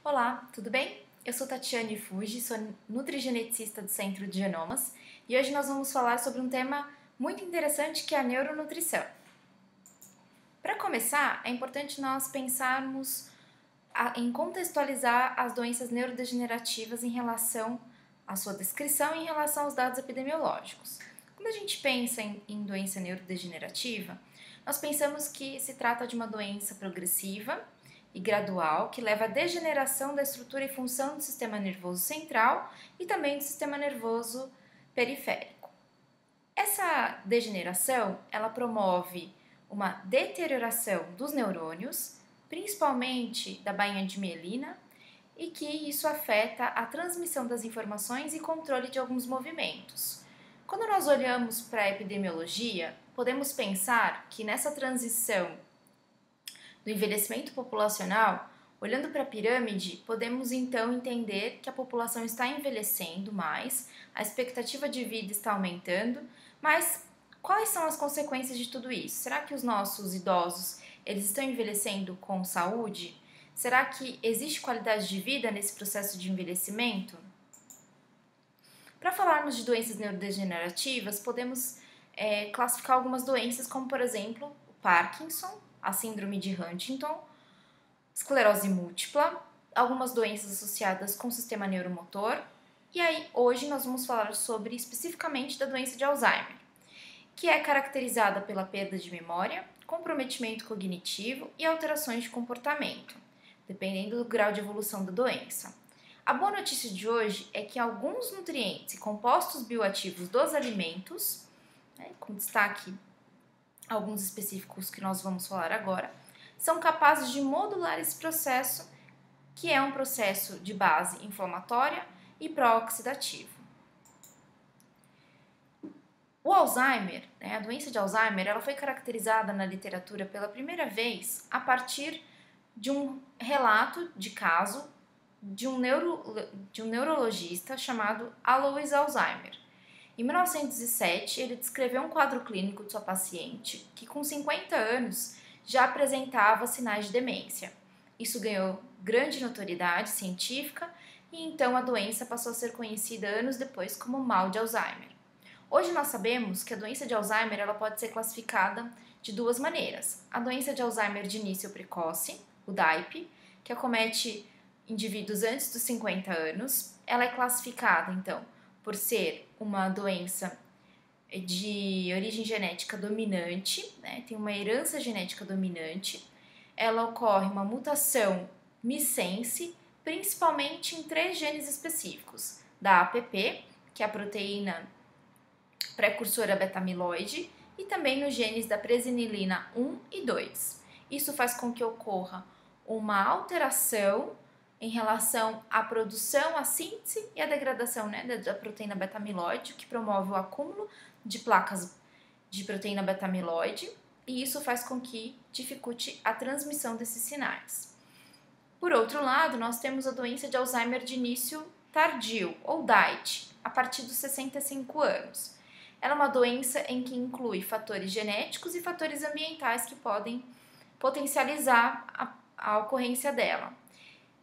Olá, tudo bem? Eu sou Tatiane Fuji, sou nutrigeneticista do Centro de Genomas e hoje nós vamos falar sobre um tema muito interessante que é a neuronutrição. Para começar, é importante nós pensarmos em contextualizar as doenças neurodegenerativas em relação à sua descrição e em relação aos dados epidemiológicos. Quando a gente pensa em doença neurodegenerativa, nós pensamos que se trata de uma doença progressiva e gradual que leva à degeneração da estrutura e função do sistema nervoso central e também do sistema nervoso periférico. Essa degeneração, ela promove uma deterioração dos neurônios, principalmente da bainha de mielina, e que isso afeta a transmissão das informações e controle de alguns movimentos. Quando nós olhamos para a epidemiologia, podemos pensar que nessa transição do envelhecimento populacional, olhando para a pirâmide, podemos então entender que a população está envelhecendo mais, a expectativa de vida está aumentando, mas quais são as consequências de tudo isso? Será que os nossos idosos eles estão envelhecendo com saúde? Será que existe qualidade de vida nesse processo de envelhecimento? Para falarmos de doenças neurodegenerativas, podemos classificar algumas doenças como, por exemplo, o Parkinson, a síndrome de Huntington, esclerose múltipla, algumas doenças associadas com o sistema neuromotor. E aí, hoje nós vamos falar sobre especificamente da doença de Alzheimer, que é caracterizada pela perda de memória, comprometimento cognitivo e alterações de comportamento, dependendo do grau de evolução da doença. A boa notícia de hoje é que alguns nutrientes e compostos bioativos dos alimentos, com destaque alguns específicos que nós vamos falar agora, são capazes de modular esse processo, que é um processo de base inflamatória e pró-oxidativo. O Alzheimer, a doença de Alzheimer, ela foi caracterizada na literatura pela primeira vez a partir de um relato de caso de um neurologista chamado Alois Alzheimer. Em 1907, ele descreveu um quadro clínico de sua paciente que, com 50 anos, já apresentava sinais de demência. Isso ganhou grande notoriedade científica e então a doença passou a ser conhecida anos depois como mal de Alzheimer. Hoje nós sabemos que a doença de Alzheimer ela pode ser classificada de duas maneiras. A doença de Alzheimer de início precoce, o DAIP, que acomete indivíduos antes dos 50 anos. Ela é classificada, então, por ser uma doença de origem genética dominante, tem uma herança genética dominante. Ela ocorre uma mutação missense, principalmente em 3 genes específicos, da APP, que é a proteína precursora beta-amiloide, e também nos genes da presenilina 1 e 2. Isso faz com que ocorra uma alteração em relação à produção, à síntese e à degradação da proteína beta-amiloide, que promove o acúmulo de placas de proteína beta-amiloide, e isso faz com que dificulte a transmissão desses sinais. Por outro lado, nós temos a doença de Alzheimer de início tardio, ou DIAD, a partir dos 65 anos. Ela é uma doença em que inclui fatores genéticos e fatores ambientais que podem potencializar a ocorrência dela.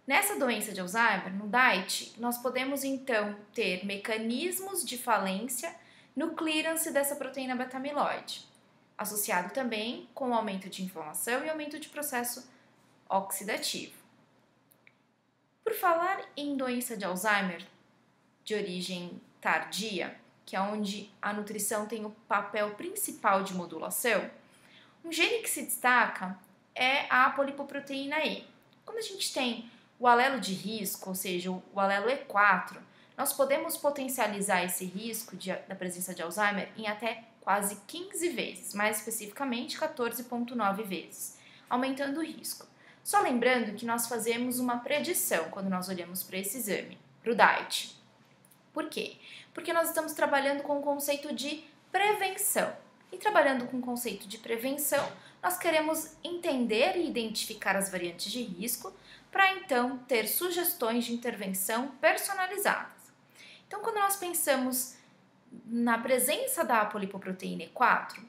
Nessa doença de Alzheimer, no DIAD, nós podemos então ter mecanismos de falência no clearance dessa proteína beta-amiloide, associado também com o aumento de inflamação e aumento de processo oxidativo. Por falar em doença de Alzheimer de origem tardia, que é onde a nutrição tem o papel principal de modulação, um gene que se destaca é a apolipoproteína E. Quando a gente tem o alelo de risco, ou seja, o alelo E4, nós podemos potencializar esse risco da presença de Alzheimer em até quase 15 vezes, mais especificamente 14,9 vezes, aumentando o risco. Só lembrando que nós fazemos uma predição quando nós olhamos para esse exame, para o DIAD. Por quê? Porque nós estamos trabalhando com o conceito de prevenção. E trabalhando com o conceito de prevenção, nós queremos entender e identificar as variantes de risco para então ter sugestões de intervenção personalizadas. Então, quando nós pensamos na presença da apolipoproteína E4,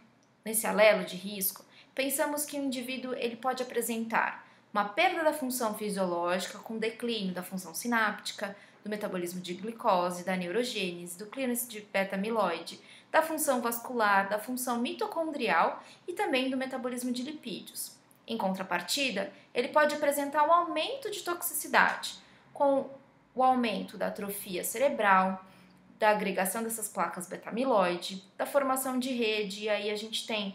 nesse alelo de risco, pensamos que o indivíduo ele pode apresentar uma perda da função fisiológica com declínio da função sináptica, do metabolismo de glicose, da neurogênese, do clínico de beta-amiloide, da função vascular, da função mitocondrial e também do metabolismo de lipídios. Em contrapartida, ele pode apresentar um aumento de toxicidade, com o aumento da atrofia cerebral, da agregação dessas placas beta-amiloide, da formação de rede, e aí a gente tem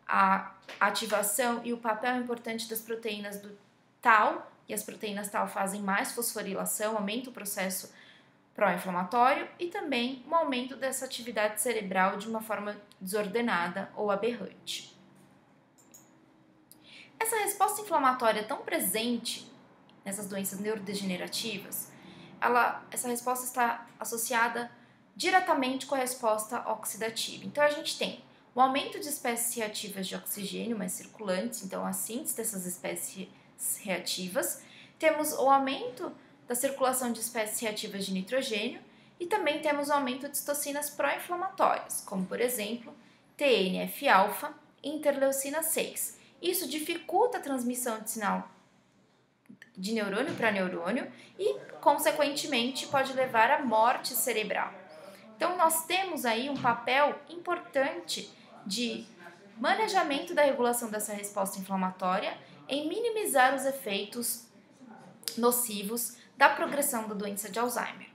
a ativação e o papel importante das proteínas do Tau, e as proteínas Tau fazem mais fosforilação, aumenta o processo pró-inflamatório e também um aumento dessa atividade cerebral de uma forma desordenada ou aberrante. Essa resposta inflamatória tão presente nessas doenças neurodegenerativas, essa resposta está associada diretamente com a resposta oxidativa. Então a gente tem o aumento de espécies reativas de oxigênio mais circulantes, então a síntese dessas espécies reativas, temos o aumento da circulação de espécies reativas de nitrogênio e também temos o aumento de citocinas pró-inflamatórias, como por exemplo TNF-alfa e interleucina 6. Isso dificulta a transmissão de sinal de neurônio para neurônio e, consequentemente, pode levar à morte cerebral. Então, nós temos aí um papel importante de manejamento da regulação dessa resposta inflamatória em minimizar os efeitos nocivos da progressão da doença de Alzheimer.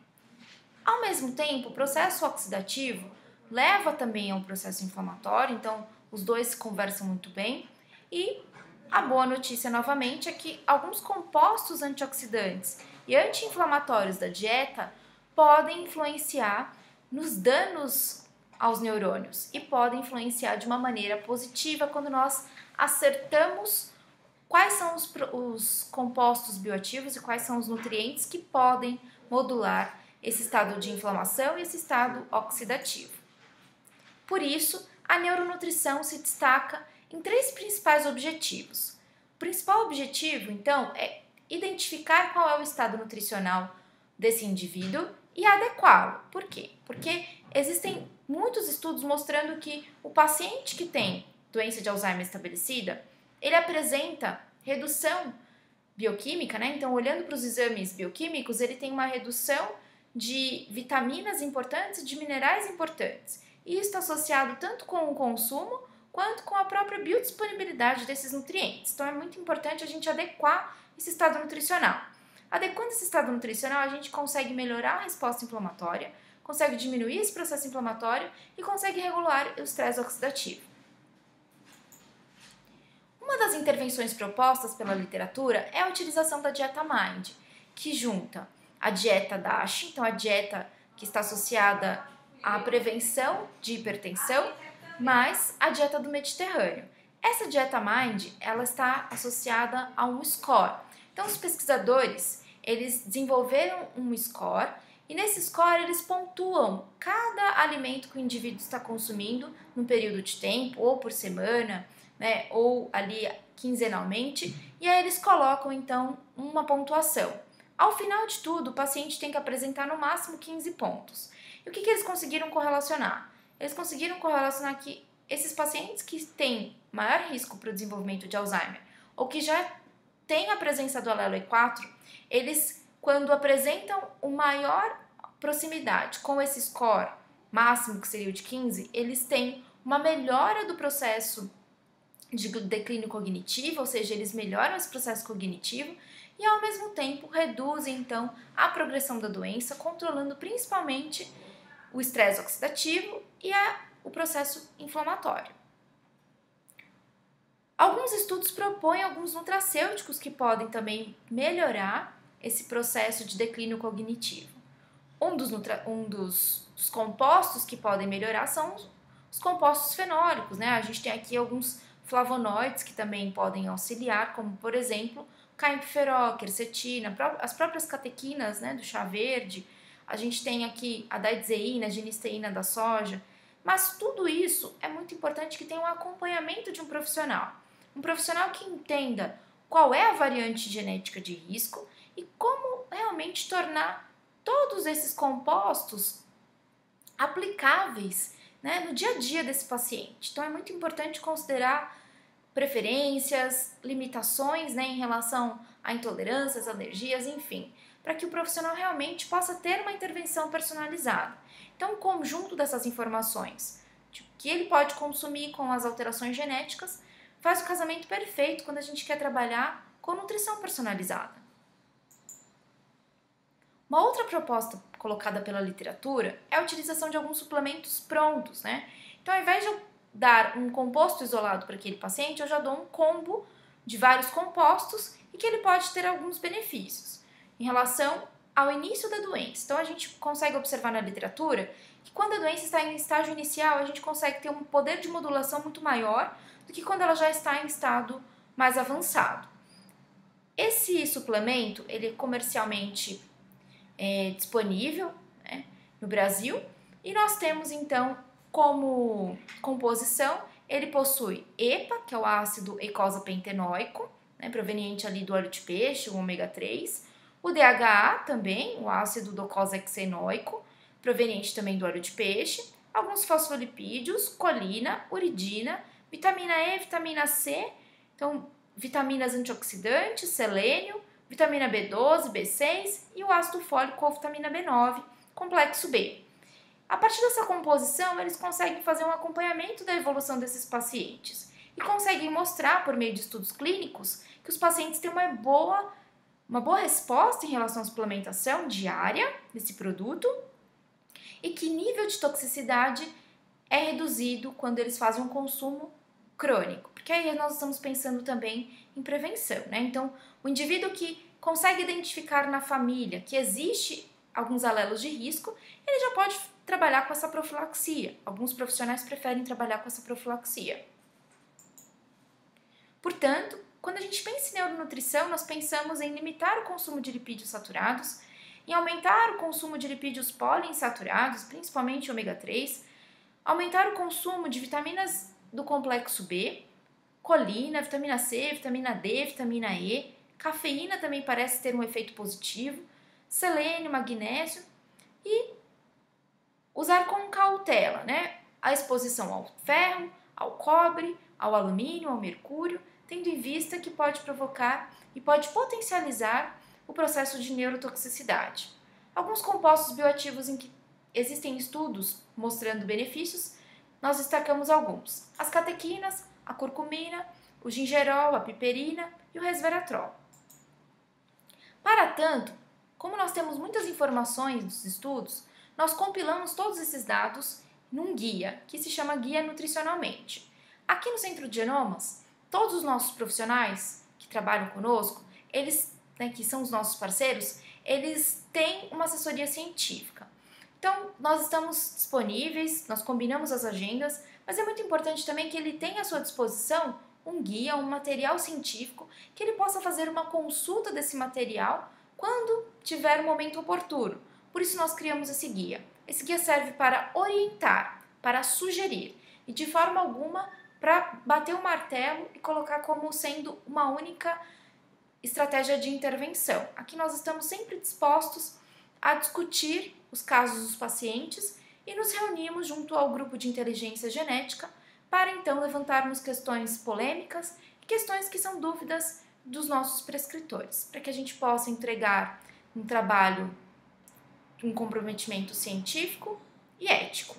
Ao mesmo tempo, o processo oxidativo leva também ao processo inflamatório, então os dois se conversam muito bem. E a boa notícia, novamente, é que alguns compostos antioxidantes e anti-inflamatórios da dieta podem influenciar nos danos aos neurônios e podem influenciar de uma maneira positiva quando nós acertamos quais são os compostos bioativos e quais são os nutrientes que podem modular esse estado de inflamação e esse estado oxidativo. Por isso, a neuronutrição se destaca em três principais objetivos. O principal objetivo, então, é identificar qual é o estado nutricional desse indivíduo e adequá-lo. Por quê? Porque existem muitos estudos mostrando que o paciente que tem doença de Alzheimer estabelecida, ele apresenta redução bioquímica, né? Então, olhando para os exames bioquímicos, ele tem uma redução de vitaminas importantes e de minerais importantes. E isso está associado tanto com o consumo quanto com a própria biodisponibilidade desses nutrientes. Então, é muito importante a gente adequar esse estado nutricional. Adequando esse estado nutricional, a gente consegue melhorar a resposta inflamatória, consegue diminuir esse processo inflamatório e consegue regular o estresse oxidativo. Uma das intervenções propostas pela literatura é a utilização da dieta MIND, que junta a dieta DASH, então a dieta que está associada à prevenção de hipertensão, mais a dieta do Mediterrâneo. Essa dieta MIND, ela está associada a um score. Então, os pesquisadores, eles desenvolveram um score e nesse score eles pontuam cada alimento que o indivíduo está consumindo num período de tempo, ou por semana, né, ou ali quinzenalmente, e aí eles colocam então uma pontuação. Ao final de tudo, o paciente tem que apresentar no máximo 15 pontos. E o que eles conseguiram correlacionar? Eles conseguiram correlacionar que esses pacientes que têm maior risco para o desenvolvimento de Alzheimer ou que já têm a presença do alelo E4, eles, quando apresentam uma maior proximidade com esse score máximo, que seria o de 15, eles têm uma melhora do processo de declínio cognitivo, ou seja, eles melhoram esse processo cognitivo e, ao mesmo tempo, reduzem, então, a progressão da doença, controlando principalmente o estresse oxidativo e o processo inflamatório. Alguns estudos propõem alguns nutracêuticos que podem também melhorar esse processo de declínio cognitivo. Um dos compostos que podem melhorar são os compostos fenólicos, né? A gente tem aqui alguns flavonoides que também podem auxiliar, como, por exemplo, caempiferol, quercetina, as próprias catequinas, né, do chá verde. A gente tem aqui a daidzeína, a genisteína da soja. Mas tudo isso é muito importante que tenha um acompanhamento de um profissional que entenda qual é a variante genética de risco e como realmente tornar todos esses compostos aplicáveis, né, no dia a dia desse paciente. Então é muito importante considerar preferências, limitações, né, em relação a intolerâncias, alergias, enfim, para que o profissional realmente possa ter uma intervenção personalizada. Então, o conjunto dessas informações, que ele pode consumir com as alterações genéticas, faz o casamento perfeito quando a gente quer trabalhar com nutrição personalizada. Uma outra proposta colocada pela literatura é a utilização de alguns suplementos prontos, né? Então, ao invés de eu dar um composto isolado para aquele paciente, eu já dou um combo de vários compostos e que ele pode ter alguns benefícios em relação ao início da doença. Então, a gente consegue observar na literatura que quando a doença está em estágio inicial, a gente consegue ter um poder de modulação muito maior do que quando ela já está em estado mais avançado. Esse suplemento, ele é comercialmente disponível, né, no Brasil, e nós temos então como composição, ele possui EPA, que é o ácido eicosapentenoico, né, proveniente ali do óleo de peixe, o ômega 3, o DHA também, o ácido docosahexaenoico, proveniente também do óleo de peixe, alguns fosfolipídios, colina, uridina, vitamina E, vitamina C, então vitaminas antioxidantes, selênio, vitamina B12, B6 e o ácido fólico ou vitamina B9, complexo B. A partir dessa composição, eles conseguem fazer um acompanhamento da evolução desses pacientes e conseguem mostrar, por meio de estudos clínicos, que os pacientes têm uma boa resposta em relação à suplementação diária desse produto e que nível de toxicidade é reduzido quando eles fazem um consumo crônico, porque aí nós estamos pensando também em prevenção, né? Então, o indivíduo que consegue identificar na família que existe alguns alelos de risco, ele já pode trabalhar com essa profilaxia. Alguns profissionais preferem trabalhar com essa profilaxia. Portanto, quando a gente pensa em neuronutrição, nós pensamos em limitar o consumo de lipídios saturados, em aumentar o consumo de lipídios poliinsaturados, principalmente ômega 3, aumentar o consumo de vitaminas do complexo B, colina, vitamina C, vitamina D, vitamina E, cafeína também parece ter um efeito positivo, selênio, magnésio e usar com cautela, né? A exposição ao ferro, ao cobre, ao alumínio, ao mercúrio, tendo em vista que pode provocar e pode potencializar o processo de neurotoxicidade. Alguns compostos bioativos em que existem estudos mostrando benefícios, nós destacamos alguns: as catequinas, a curcumina, o gingerol, a piperina e o resveratrol. Para tanto, como nós temos muitas informações dos estudos, nós compilamos todos esses dados num guia, que se chama Guia Nutricionalmente. Aqui no Centro de Genomas, todos os nossos profissionais que trabalham conosco, eles, né, que são os nossos parceiros, eles têm uma assessoria científica. Então, nós estamos disponíveis, nós combinamos as agendas, mas é muito importante também que ele tenha à sua disposição um guia, um material científico, que ele possa fazer uma consulta desse material quando tiver o momento oportuno. Por isso nós criamos esse guia. Esse guia serve para orientar, para sugerir e de forma alguma para bater o martelo e colocar como sendo uma única estratégia de intervenção. Aqui nós estamos sempre dispostos a discutir os casos dos pacientes e nos reunimos junto ao grupo de inteligência genética para então levantarmos questões polêmicas e questões que são dúvidas dos nossos prescritores, para que a gente possa entregar um trabalho, um comprometimento científico e ético.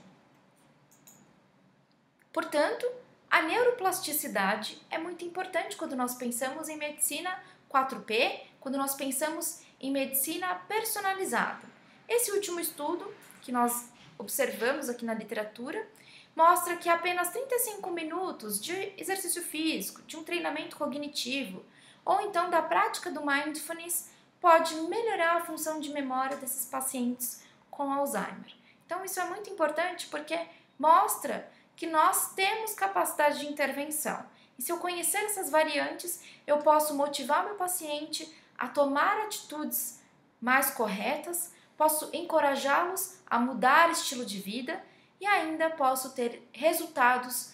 Portanto, a neuroplasticidade é muito importante quando nós pensamos em medicina 4P, quando nós pensamos em medicina personalizada. Esse último estudo que nós observamos aqui na literatura mostra que apenas 35 minutos de exercício físico, de um treinamento cognitivo ou então da prática do mindfulness pode melhorar a função de memória desses pacientes com Alzheimer. Então isso é muito importante porque mostra que nós temos capacidade de intervenção. E se eu conhecer essas variantes, eu posso motivar meu paciente a tomar atitudes mais corretas, posso encorajá-los a mudar estilo de vida e ainda posso ter resultados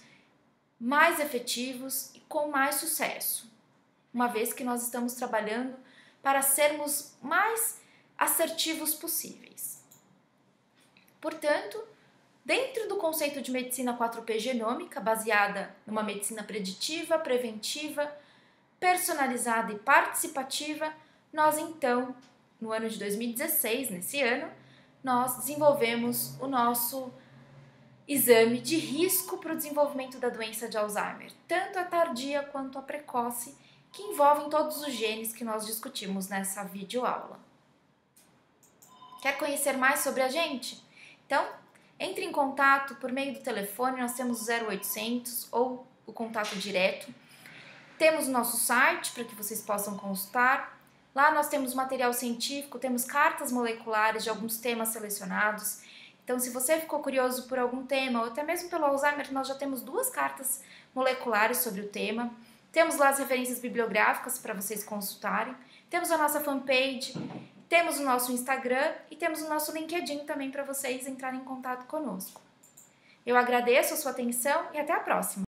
mais efetivos e com mais sucesso, uma vez que nós estamos trabalhando para sermos mais assertivos possíveis. Portanto, Dentro do conceito de medicina 4P genômica, baseada numa medicina preditiva, preventiva, personalizada e participativa, nós então, no ano de 2016, nesse ano, nós desenvolvemos o nosso exame de risco para o desenvolvimento da doença de Alzheimer, tanto a tardia quanto a precoce, que envolvem todos os genes que nós discutimos nessa videoaula. Quer conhecer mais sobre a gente? Então, entre em contato por meio do telefone, nós temos o 0800 ou o contato direto. Temos o nosso site para que vocês possam consultar. Lá nós temos material científico, temos cartas moleculares de alguns temas selecionados. Então, se você ficou curioso por algum tema, ou até mesmo pelo Alzheimer, nós já temos 2 cartas moleculares sobre o tema. Temos lá as referências bibliográficas para vocês consultarem. Temos a nossa fanpage, temos o nosso Instagram e temos o nosso LinkedIn também para vocês entrarem em contato conosco. Eu agradeço a sua atenção e até a próxima!